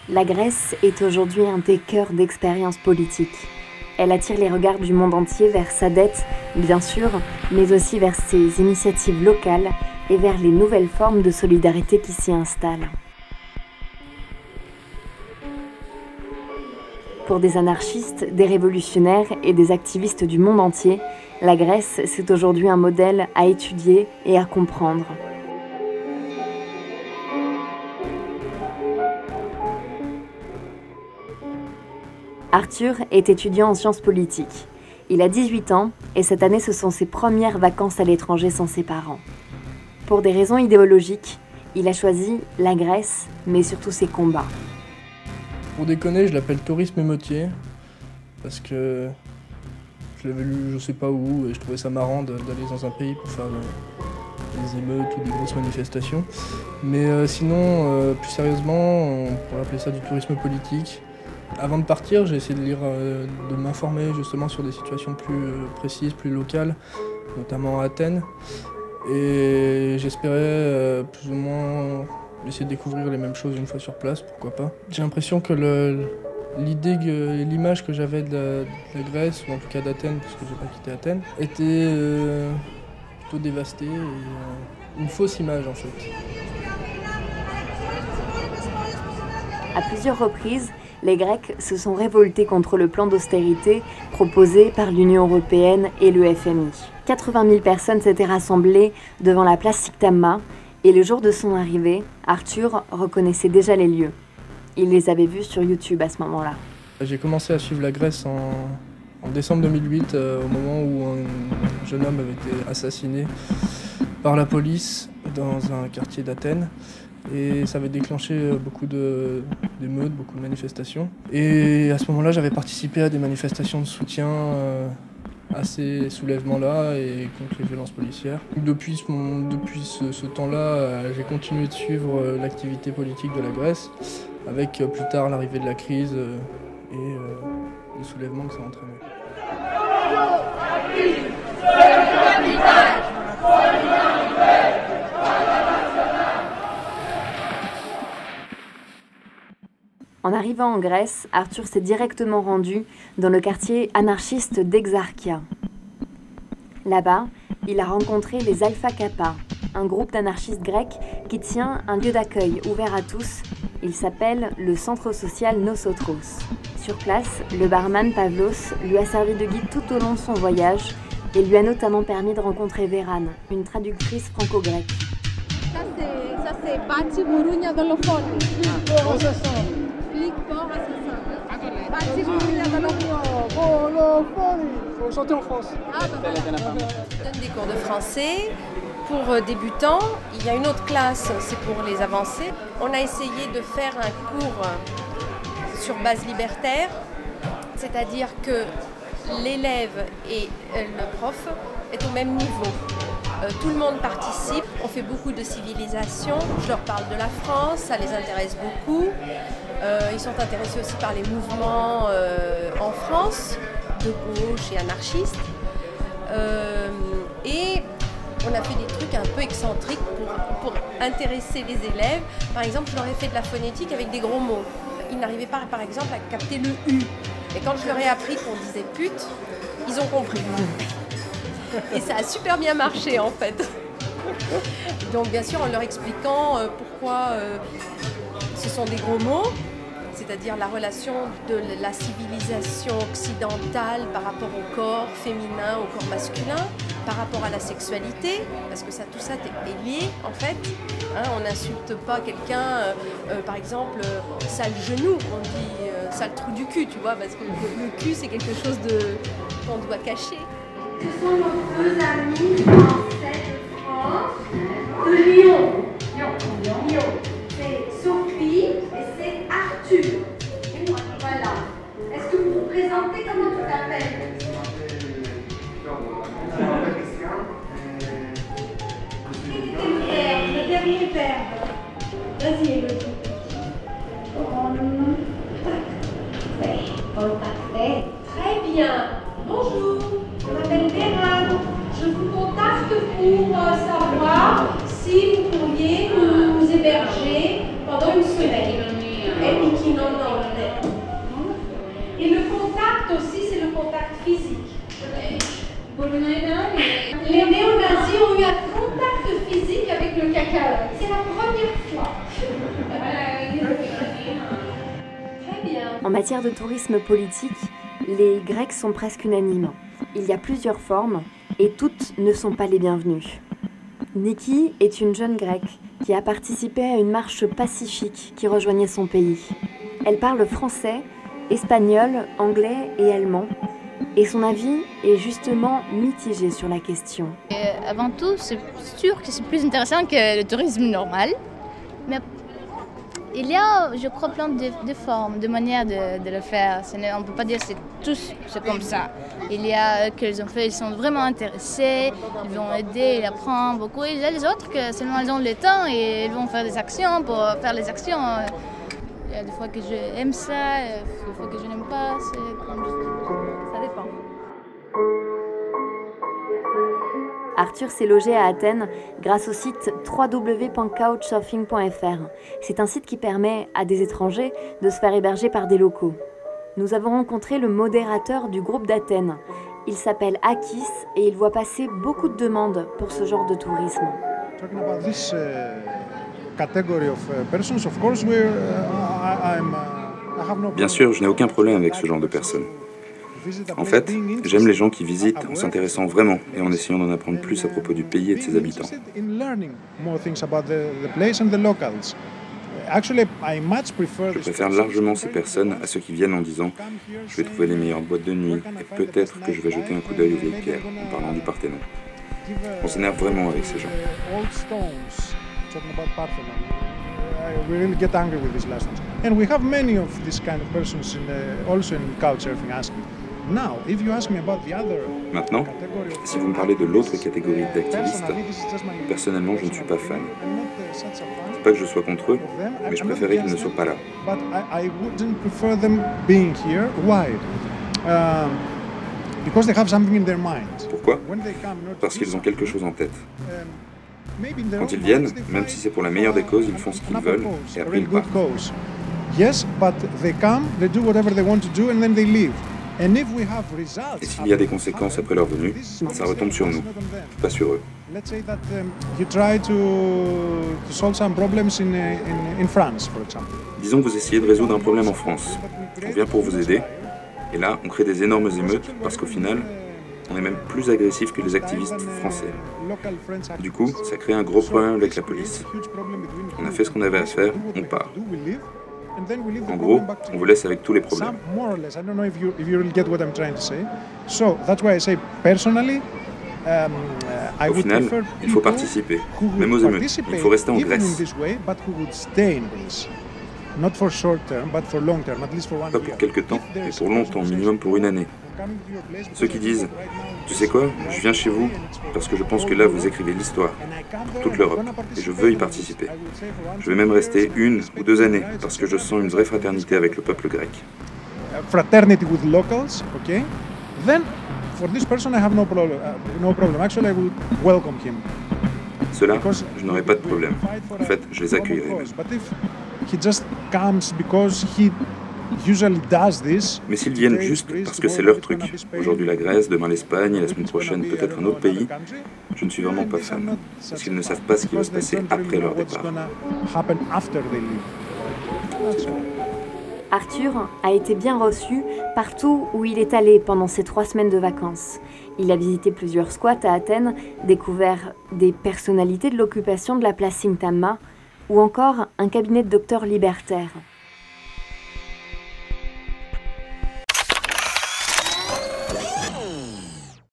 La Grèce est aujourd'hui un des cœurs d'expérience politique. Elle attire les regards du monde entier vers sa dette, bien sûr, mais aussi vers ses initiatives locales et vers les nouvelles formes de solidarité qui s'y installent. Pour des anarchistes, des révolutionnaires et des activistes du monde entier, la Grèce, c'est aujourd'hui un modèle à étudier et à comprendre. Arthur est étudiant en sciences politiques. Il a 18 ans et cette année, ce sont ses premières vacances à l'étranger sans ses parents. Pour des raisons idéologiques, il a choisi la Grèce, mais surtout ses combats. Pour déconner, je l'appelle tourisme émeutier, parce que je l'avais lu je sais pas où et je trouvais ça marrant d'aller dans un pays pour faire des émeutes ou des grosses manifestations. Mais sinon, plus sérieusement, on pourrait appeler ça du tourisme politique. Avant de partir, j'ai essayé de lire, de m'informer justement sur des situations plus précises, plus locales, notamment à Athènes. Et j'espérais plus ou moins essayer de découvrir les mêmes choses une fois sur place, pourquoi pas. J'ai l'impression que l'image que j'avais de la Grèce, ou en tout cas d'Athènes, parce que j'ai pas quitté Athènes, était plutôt dévastée et une fausse image en fait. À plusieurs reprises, les Grecs se sont révoltés contre le plan d'austérité proposé par l'Union européenne et le FMI. 80 000 personnes s'étaient rassemblées devant la place Syktama et le jour de son arrivée, Arthur reconnaissait déjà les lieux. Il les avait vus sur YouTube à ce moment-là. J'ai commencé à suivre la Grèce en décembre 2008, au moment où un jeune homme avait été assassiné par la police dans un quartier d'Athènes. Et ça avait déclenché beaucoup d'émeutes, beaucoup de manifestations. Et à ce moment-là, j'avais participé à des manifestations de soutien à ces soulèvements-là et contre les violences policières. Depuis ce temps-là, j'ai continué de suivre l'activité politique de la Grèce, avec plus tard l'arrivée de la crise et les soulèvements que ça a entraîné. En arrivant en Grèce, Arthur s'est directement rendu dans le quartier anarchiste d'Exarchia. Là-bas, il a rencontré les Alpha Kappa, un groupe d'anarchistes grecs qui tient un lieu d'accueil ouvert à tous. Il s'appelle le Centre social Nosotros. Sur place, le barman Pavlos lui a servi de guide tout au long de son voyage et lui a notamment permis de rencontrer Vérane, une traductrice franco-grecque. Ça c'est Baci Gourounia Dolophone. Faut chanter en France. Je donne des cours de français pour débutants. Il y a une autre classe, c'est pour les avancés. On a essayé de faire un cours sur base libertaire, c'est-à-dire que l'élève et le prof est au même niveau. Tout le monde participe, on fait beaucoup de civilisation, je leur parle de la France, ça les intéresse beaucoup. Ils sont intéressés aussi par les mouvements en France, de gauche et anarchistes. Et on a fait des trucs un peu excentriques pour intéresser les élèves. Par exemple, je leur ai fait de la phonétique avec des gros mots. Ils n'arrivaient pas, par exemple, à capter le U. Et quand je leur ai appris qu'on disait pute, ils ont compris. Et ça a super bien marché en fait. Donc bien sûr en leur expliquant pourquoi ce sont des gros mots, c'est-à-dire la relation de la civilisation occidentale par rapport au corps féminin, au corps masculin, par rapport à la sexualité, parce que tout ça est lié en fait. Hein, on n'insulte pas quelqu'un, par exemple, sale genou, on dit sale trou du cul, tu vois, parce que le cul c'est quelque chose qu'on doit cacher. Ce sont nos deux amis français de France, de Lyon. Lyon. C'est Sophie et c'est Arthur. Voilà. Est-ce que vous vous présentez? Comment tu t'appelles? Je m'appelle Christian. Le dernier verbe. Vas-y, Elodie. Contacter. Très bien. Bonjour. Je m'appelle Vérane. Je vous contacte pour savoir si vous pourriez nous héberger pendant une semaine. aussi, c'est le contact physique. Les néo-nazis ont eu un contact physique avec le caca. C'est la première fois. Très bien. En matière de tourisme politique, les Grecs sont presque unanimes. Il y a plusieurs formes et toutes ne sont pas les bienvenues. Niki est une jeune grecque qui a participé à une marche pacifique qui rejoignait son pays. Elle parle français, espagnol, anglais et allemand. Et son avis est justement mitigé sur la question. Avant tout, c'est sûr que c'est plus intéressant que le tourisme normal. Mais il y a, je crois, plein de formes, de manières de le faire. On ne peut pas dire que c'est tous comme ça. Il y a que les enfants ils sont vraiment intéressés, ils vont aider, ils apprennent beaucoup. Il y a les autres que seulement ils ont le temps et ils vont faire des actions pour faire les actions. Il y a des fois que j'aime ça, des fois que je n'aime pas. Ça dépend. Arthur s'est logé à Athènes grâce au site www.couchsurfing.fr. C'est un site qui permet à des étrangers de se faire héberger par des locaux. Nous avons rencontré le modérateur du groupe d'Athènes. Il s'appelle Akis et il voit passer beaucoup de demandes pour ce genre de tourisme. Bien sûr, je n'ai aucun problème avec ce genre de personnes. En fait, j'aime les gens qui visitent en s'intéressant vraiment et en essayant d'en apprendre plus à propos du pays et de ses habitants. Je préfère largement ces personnes à ceux qui viennent en disant « je vais trouver les meilleures boîtes de nuit et peut-être que je vais jeter un coup d'œil aux vieilles pierres » en parlant du Parthénon. On s'énerve vraiment avec ces gens. We really get angry with these last ones. And we have many of these kind of persons also in Couchsurfing asking. Now, if you ask me about the other... Maintenant, si vous me parlez de l'autre catégorie d'activistes, personnellement, je ne suis pas fan. Ce n'est pas que je sois contre eux, mais je préférais qu'ils ne soient pas là. But I wouldn't prefer them being here. Why? Because they have something in their mind. Pourquoi? Parce qu'ils ont quelque chose en tête. Quand ils viennent, même si c'est pour la meilleure des causes, ils font ce qu'ils veulent et après ils partent. Et s'il y a des conséquences après leur venue, ça retombe sur nous, pas sur eux. Disons que vous essayez de résoudre un problème en France. On vient pour vous aider, et là, on crée des énormes émeutes parce qu'au final, on est même plus agressif que les activistes français. Du coup, ça crée un gros problème avec la police. On a fait ce qu'on avait à faire, on part. En gros, on vous laisse avec tous les problèmes. Au final, il faut participer, même aux émeutes. Il faut rester en Grèce. Pas pour quelques temps, mais pour longtemps, minimum pour une année. Ceux qui disent « Tu sais quoi, je viens chez vous parce que je pense que là vous écrivez l'histoire pour toute l'Europe et je veux y participer. Je vais même rester 1 ou 2 années parce que je sens une vraie fraternité avec le peuple grec. » Fraternity with locals, okay? Then for this person I have no problem. Actually, I would welcome him. Ceux-là, je n'aurai pas de problème. En fait, je les accueillerai même. Mais s'ils viennent juste parce que c'est leur truc, aujourd'hui la Grèce, demain l'Espagne et la semaine prochaine peut-être un autre pays, je ne suis vraiment pas fan, parce qu'ils ne savent pas ce qui va se passer après leur départ. Arthur a été bien reçu partout où il est allé pendant ces 3 semaines de vacances. Il a visité plusieurs squats à Athènes, découvert des personnalités de l'occupation de la place Syntagma ou encore un cabinet de docteurs libertaires.